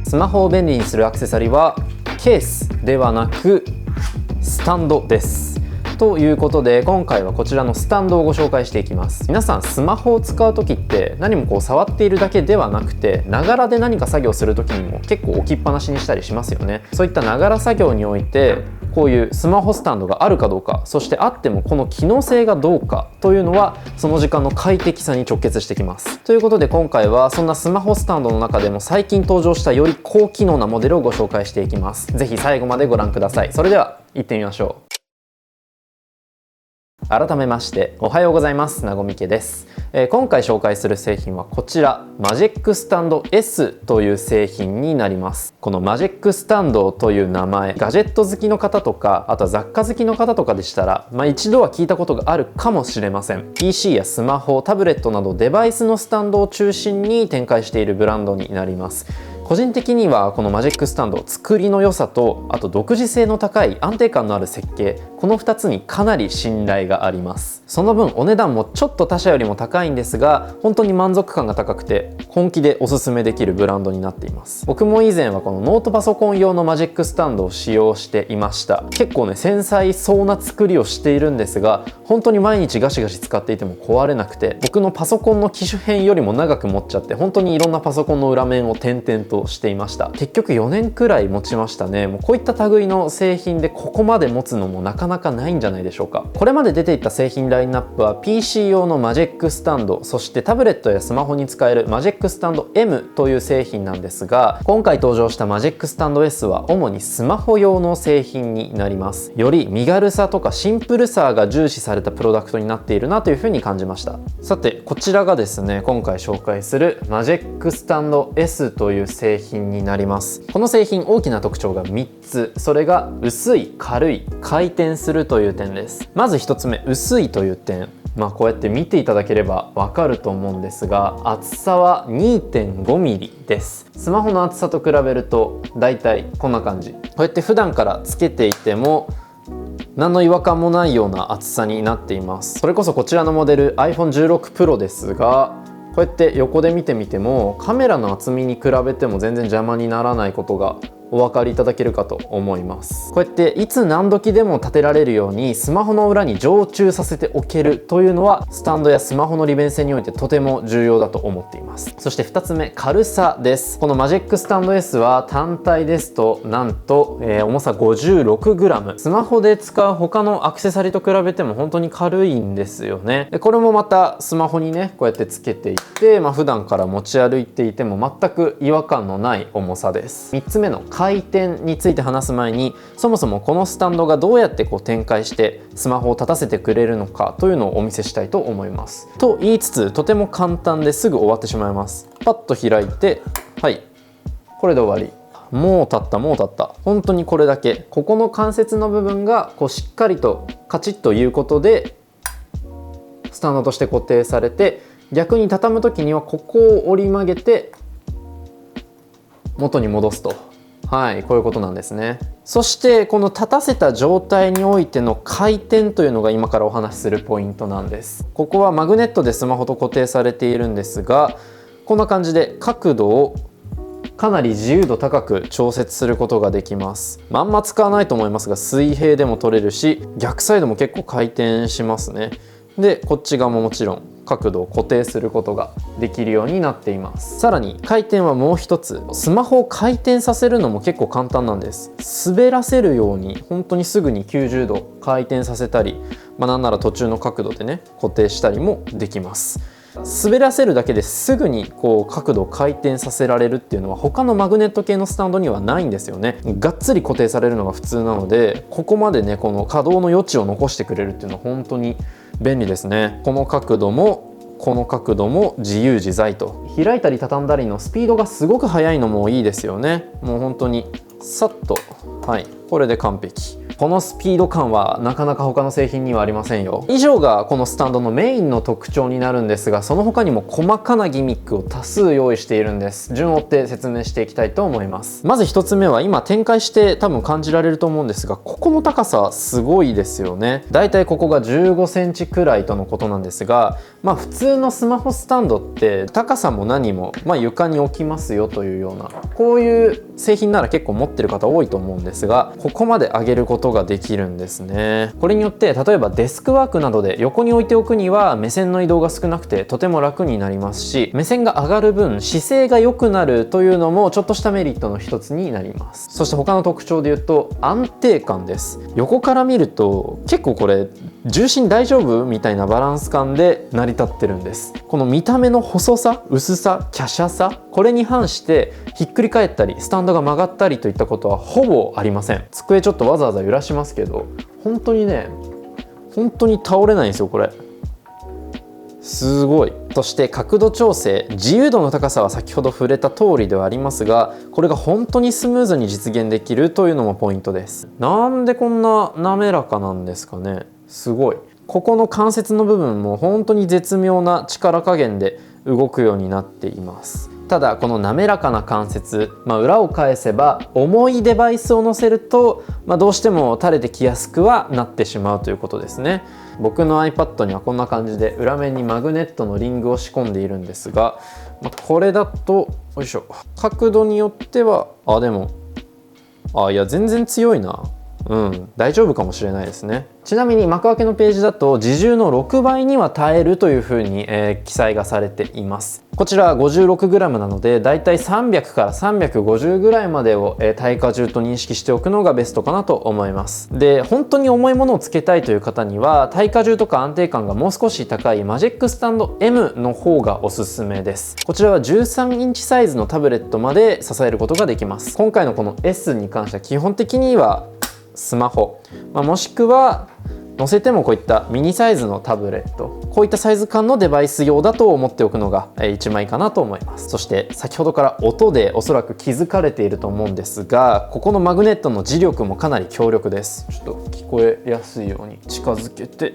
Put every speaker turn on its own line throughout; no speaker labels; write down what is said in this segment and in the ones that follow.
スマホを便利にするアクセサリーはケースではなくスタンドです。ということで今回はこちらのスタンドをご紹介していきます。皆さんスマホを使う時って何も触っているだけではなくて、ながらで何か作業する時にも結構置きっぱなしにしたりしますよね。そういったながら作業においてこういうスマホスタンドがあるかどうか、そしてあってもこの機能性がどうかというのはその時間の快適さに直結してきます。ということで今回はそんなスマホスタンドの中でも最近登場したより高機能なモデルをご紹介していきます。ぜひ最後までご覧ください。それでは行ってみましょう。改めましておはようございます。なごみけです。今回紹介する製品はこちらマジックスタンド S という製品になります。このマジックスタンドという名前、ガジェット好きの方とかあとは雑貨好きの方とかでしたら、一度は聞いたことがあるかもしれません。 PC やスマホ、タブレットなどデバイスのスタンドを中心に展開しているブランドになります。個人的にはこのマジックスタンド、作りの良さとあと独自性の高い安定感のある設計、この2つにかなり信頼があります。その分お値段もちょっと他社よりも高いんですが、本当に満足感が高くて本気でおすすめできるブランドになっています。僕も以前はこのノートパソコン用のマジックスタンドを使用していました。結構ね繊細そうな作りをしているんですが、本当に毎日ガシガシ使っていても壊れなくて、僕のパソコンの機種変よりも長く持っちゃって、本当にいろんなパソコンの裏面を点々としていました。結局4年くらい持ちましたね。もうこういった類の製品でここまで持つのもなかなかないんじゃないでしょうか。これまで出ていった製品ラインナップは PC 用のマジックスタンド、そしてタブレットやスマホに使えるマジックスタンド M という製品なんですが、今回登場したマジックスタンド S は主にスマホ用の製品になります。より身軽さとかシンプルさが重視されたプロダクトになっているなというふうに感じました。さてこちらがですね、今回紹介するマジックスタンド S という製品になります。この製品大きな特徴が3つ。それが薄い、軽い、回転するという点です。まず1つ目、薄いという点。こうやって見ていただければわかると思うんですが、厚さは 2.5mm です。スマホの厚さと比べるとだいたいこんな感じ。こうやって普段からつけていても何の違和感もないような厚さになっています。それこそこちらのモデル iPhone16 Pro ですが、こうやって横で見てみてもカメラの厚みに比べても全然邪魔にならないことがお分かりいただけるかと思います。こうやっていつ何時でも立てられるようにスマホの裏に常駐させておけるというのはスタンドやスマホの利便性においてとても重要だと思っています。そして2つ目、軽さです。このマジックスタンド S は単体ですとなんと、重さ 56g。 スマホで使う他のアクセサリーと比べても本当に軽いんですよね。でこれもまたスマホにねこうやってつけていって、普段から持ち歩いていても全く違和感のない重さです。3つ目の回転について話す前に、そもそもこのスタンドがどうやって展開してスマホを立たせてくれるのかというのをお見せしたいと思います。と言いつつとても簡単ですぐ終わってしまいます。パッと開いて、はい、これで終わり。もう立ったもう立った。本当にこれだけ。ここの関節の部分がしっかりとカチッということでスタンドとして固定されて、逆に畳む時にはここを折り曲げて元に戻すと。はい、こういうことなんですね。そしてこの立たせた状態においての回転というのが今からお話しするポイントなんです。ここはマグネットでスマホと固定されているんですが、こんな感じで角度をかなり自由度高く調節することができます。あんま使わないと思いますが水平でも取れるし、逆サイドも結構回転しますね。でこっち側ももちろん角度を固定することができるようになっています。さらに回転はもう一つ、スマホを回転させるのも結構簡単なんです。滑らせるように本当にすぐに90度回転させたり、なんなら途中の角度でね固定したりもできます。滑らせるだけですぐに角度を回転させられるっていうのは他のマグネット系のスタンドにはないんですよね。がっつり固定されるのが普通なので、ここまでねこの可動の余地を残してくれるっていうのは本当に便利ですね。この角度もこの角度も自由自在と、開いたり畳んだりのスピードがすごく速いのもいいですよね。もう本当にさっと、はい、これで完璧。このスピード感はなかなか他の製品にはありませんよ。以上がこのスタンドのメインの特徴になるんですが、その他にも細かなギミックを多数用意しているんです。順を追って説明していきたいと思います。まず1つ目は今展開して多分感じられると思うんですが、ここの高さすごいですよね。だいたいここが15センチくらいとのことなんですが、普通のスマホスタンドって高さも何も、床に置きますよというような、こういう製品なら結構持ってる方多いと思うんですが、ここまで上げることができるんですね。これによって例えばデスクワークなどで横に置いておくには目線の移動が少なくてとても楽になりますし、目線が上がる分姿勢が良くなるというのもちょっとしたメリットの一つになります。そして他の特徴で言うと安定感です。横から見ると結構これ重心大丈夫みたいなバランス感で成り立ってるんです。この見た目の細さ、薄さ、華奢さ、これに反してひっくり返ったりスタンドが曲がったりといったことはほぼありません。机ちょっとわざわざ揺らしますけど、本当に倒れないんですよこれ。すごい。そして角度調整、自由度の高さは先ほど触れた通りではありますが、これが本当にスムーズに実現できるというのもポイントです。なんでこんな滑らかなんですかね。すごい。ここの関節の部分も本当に絶妙な力加減で動くようになっています。ただこの滑らかな関節、裏を返せば重いデバイスを乗せると、どうしても垂れてきやすくはなってしまうということですね。僕の iPad にはこんな感じで裏面にマグネットのリングを仕込んでいるんですが、これだとよいしょ、角度によってはいや全然強いな。大丈夫かもしれないですね。ちなみに幕開けのページだと自重の6倍には耐えるというふうに、記載がされています。こちら 56g なのでだいたい300から350ぐらいまでを、耐荷重と認識しておくのがベストかなと思います。で、本当に重いものをつけたいという方には耐荷重とか安定感がもう少し高いマジックスタンド M の方がおすすめです。こちらは13インチサイズのタブレットまで支えることができます。今回のこの S に関しては基本的にはスマホ、もしくは載せてもこういったミニサイズのタブレット、こういったサイズ感のデバイス用だと思っておくのが一番いいかなと思います。そして先ほどから音でおそらく気づかれていると思うんですが、ここのマグネットの磁力もかなり強力です。ちょっと聞こえやすいように近づけて、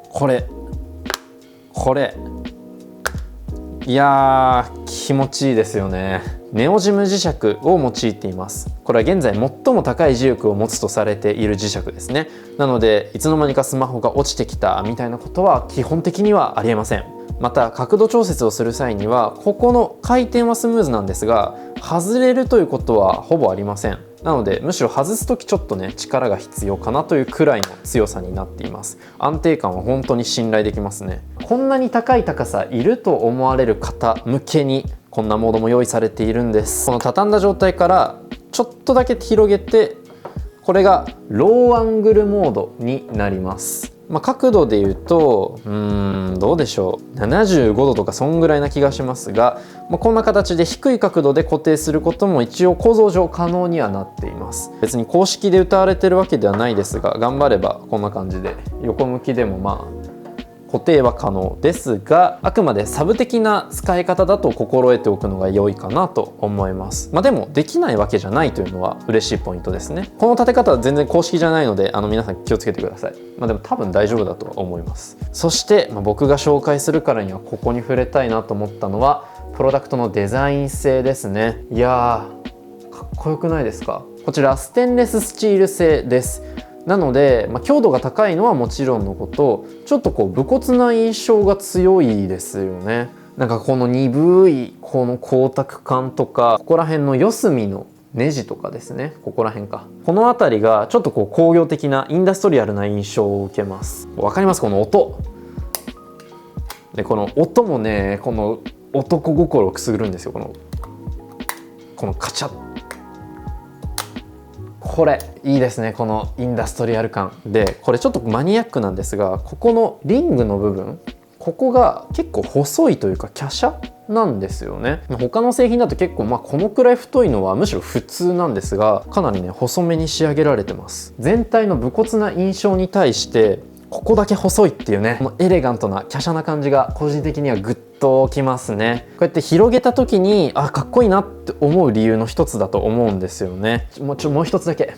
これいやー気持ちいいですよね。ネオジム磁石を用いています。これは現在最も高い磁力を持つとされている磁石ですね。なのでいつの間にかスマホが落ちてきたみたいなことは基本的にはありえません。また角度調節をする際にはここの回転はスムーズなんですが、外れるということはほぼありません。なのでむしろ外す時ちょっとね力が必要かなというくらいの強さになっています。安定感は本当に信頼できますね。こんなに高い高さいると思われる方向けにこんなモードも用意されているんです。この畳んだ状態からちょっとだけ広げて、これがローアングルモードになります。角度で言うとどうでしょう、75度とかそんぐらいな気がしますが、こんな形で低い角度で固定することも一応構造上可能にはなっています。別に公式で謳われてるわけではないですが、頑張ればこんな感じで横向きでも固定は可能ですが、あくまでサブ的な使い方だと心得ておくのが良いかなと思います。でもできないわけじゃないというのは嬉しいポイントですね。この立て方は全然公式じゃないので皆さん気をつけてください。でも多分大丈夫だとは思います。そして、僕が紹介するからにはここに触れたいなと思ったのはプロダクトのデザイン性ですね。いやーかっこよくないですか。こちらステンレススチール製です。なので、強度が高いのはもちろんのこと、ちょっと武骨な印象が強いですよね。この鈍いこの光沢感とか、ここら辺の四隅のネジとかですね、ここら辺か、この辺りがちょっと工業的なインダストリアルな印象を受けます。わかります？この音で、この音もね、この男心をくすぐるんですよ。このカチャッ、これいいですね。このインダストリアル感で、これちょっとマニアックなんですが、ここのリングの部分、ここが結構細いというか華奢なんですよね。他の製品だと結構このくらい太いのはむしろ普通なんですが、かなりね細めに仕上げられてます。全体の武骨な印象に対してここだけ細いっていうね、このエレガントな華奢な感じが個人的にはグッときますね。こうやって広げた時にかっこいいなって思う理由の一つだと思うんですよね。もう一つだけ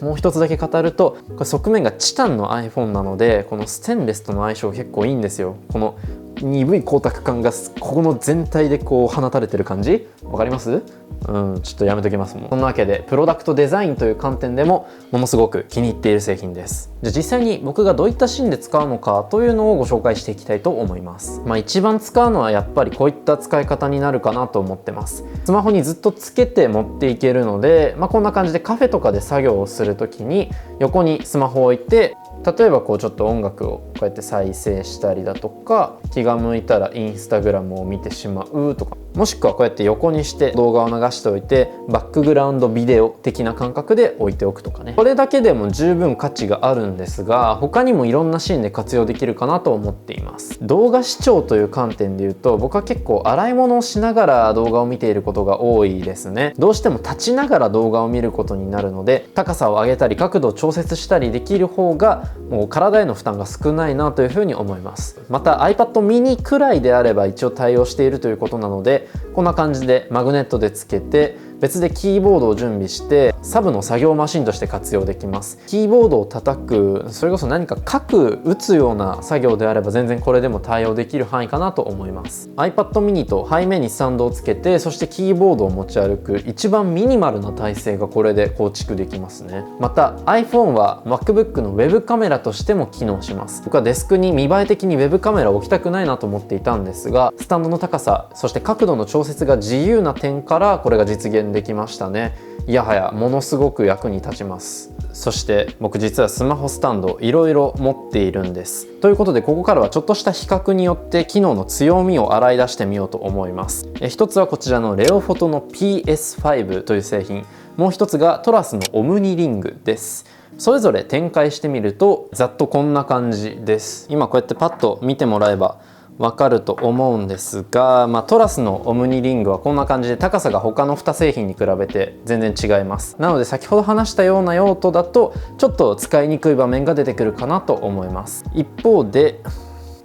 語ると、これ側面がチタンの iPhone なので、このステンレスとの相性結構いいんですよ。この鈍い光沢感がここの全体でこう放たれてる感じ、わかります？ちょっとやめときますもん。そんなわけでプロダクトデザインという観点でもものすごく気に入っている製品です。じゃあ実際に僕がどういったシーンで使うのかというのをご紹介していきたいと思います。一番使うのはやっぱりこういった使い方になるかなと思ってます。スマホにずっとつけて持っていけるので、こんな感じでカフェとかで作業をする時に横にスマホを置いて、例えばこうちょっと音楽をこうやって再生したりだとか、気が向いたらインスタグラムを見てしまうとか、もしくはこうやって横にして動画を流しておいてバックグラウンドビデオ的な感覚で置いておくとかね、これだけでも十分価値があるんですが、他にもいろんなシーンで活用できるかなと思っています。動画視聴という観点で言うと、僕は結構洗い物をしながら動画を見ていることが多いですね。どうしても立ちながら動画を見ることになるので、高さを上げたり角度を調節したりできる方がもう体への負担が少ないなというふうに思います。また iPad mini くらいであれば一応対応しているということなので、こんな感じでマグネットでつけて別でキーボードを準備してサブの作業マシンとして活用できます。キーボードを叩く、それこそ何か書く打つような作業であれば全然これでも対応できる範囲かなと思います。 iPad mini と背面にスタンドをつけて、そしてキーボードを持ち歩く一番ミニマルな体勢がこれで構築できますね。また iPhone は MacBook のウェブカメラとしても機能します。僕はデスクに見栄え的にウェブカメラを置きたくないなと思っていたんですが、スタンドの高さ、そして角度の調節が自由な点からこれが実現できましたね。いやはやものすごく役に立ちます。そして僕実はスマホスタンドいろいろ持っているんです。ということでここからはちょっとした比較によって機能の強みを洗い出してみようと思います。一つはこちらのレオフォトの PS5 という製品、もう一つがトラスのオムニリングです。それぞれ展開してみるとざっとこんな感じです。今こうやってパッと見てもらえばわかると思うんですが、トラスのオムニリングはこんな感じで高さが他の2製品に比べて全然違います。なので先ほど話したような用途だとちょっと使いにくい場面が出てくるかなと思います。一方で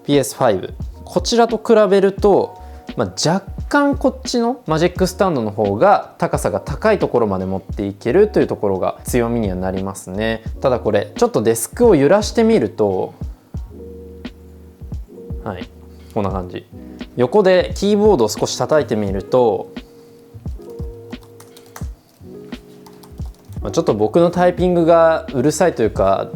PS5、 こちらと比べると、若干こっちのマジックスタンドの方が高さが高いところまで持っていけるというところが強みにはなりますね。ただこれちょっとデスクを揺らしてみると、こんな感じ。横でキーボードを少し叩いてみると、ちょっと僕のタイピングがうるさいというか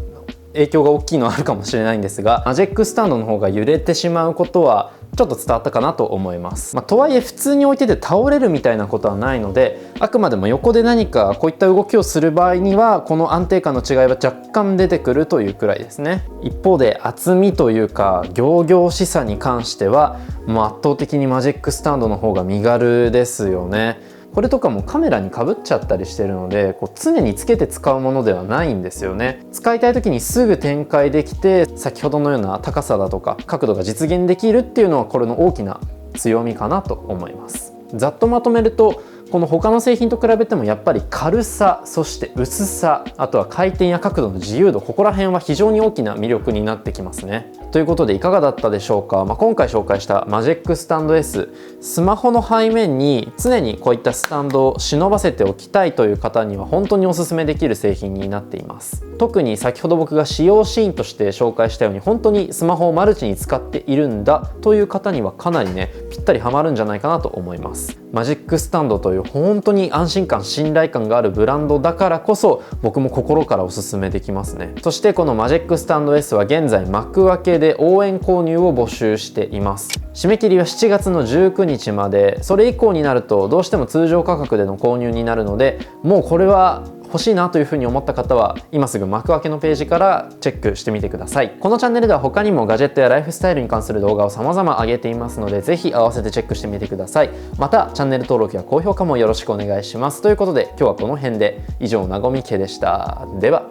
影響が大きいのはあるかもしれないんですが、マジックスタンドの方が揺れてしまうことはちょっと伝わったかなと思います。とはいえ普通に置いてて倒れるみたいなことはないので、あくまでも横で何かこういった動きをする場合にはこの安定感の違いは若干出てくるというくらいですね。一方で厚みというか仰々しさに関してはもう圧倒的にマジックスタンドの方が身軽ですよね。これとかもカメラにかぶっちゃったりしてるので、常につけて使うものではないんですよね。使いたい時にすぐ展開できて、先ほどのような高さだとか角度が実現できるっていうのはこれの大きな強みかなと思います。ざっとまとめると、この他の製品と比べてもやっぱり軽さ、そして薄さ、あとは回転や角度の自由度、ここら辺は非常に大きな魅力になってきますね。ということでいかがだったでしょうか。今回紹介したマジックスタンド S、 スマホの背面に常にこういったスタンドを忍ばせておきたいという方には本当におすすめできる製品になっています。特に先ほど僕が使用シーンとして紹介したように本当にスマホをマルチに使っているんだという方にはかなりね、ぴったりハマるんじゃないかなと思います。マジックスタンドという本当に安心感、信頼感があるブランドだからこそ僕も心からおすすめできますね。そしてこのマジックスタンド S は現在幕開けで応援購入を募集しています。締め切りは7月の19日まで、それ以降になるとどうしても通常価格での購入になるので、もうこれは欲しいなというふうに思った方は今すぐ幕開けのページからチェックしてみてください。このチャンネルでは他にもガジェットやライフスタイルに関する動画を様々上げていますので、ぜひ合わせてチェックしてみてください。またチャンネル登録や高評価もよろしくお願いします。ということで今日はこの辺で。以上、なごみけでした。では。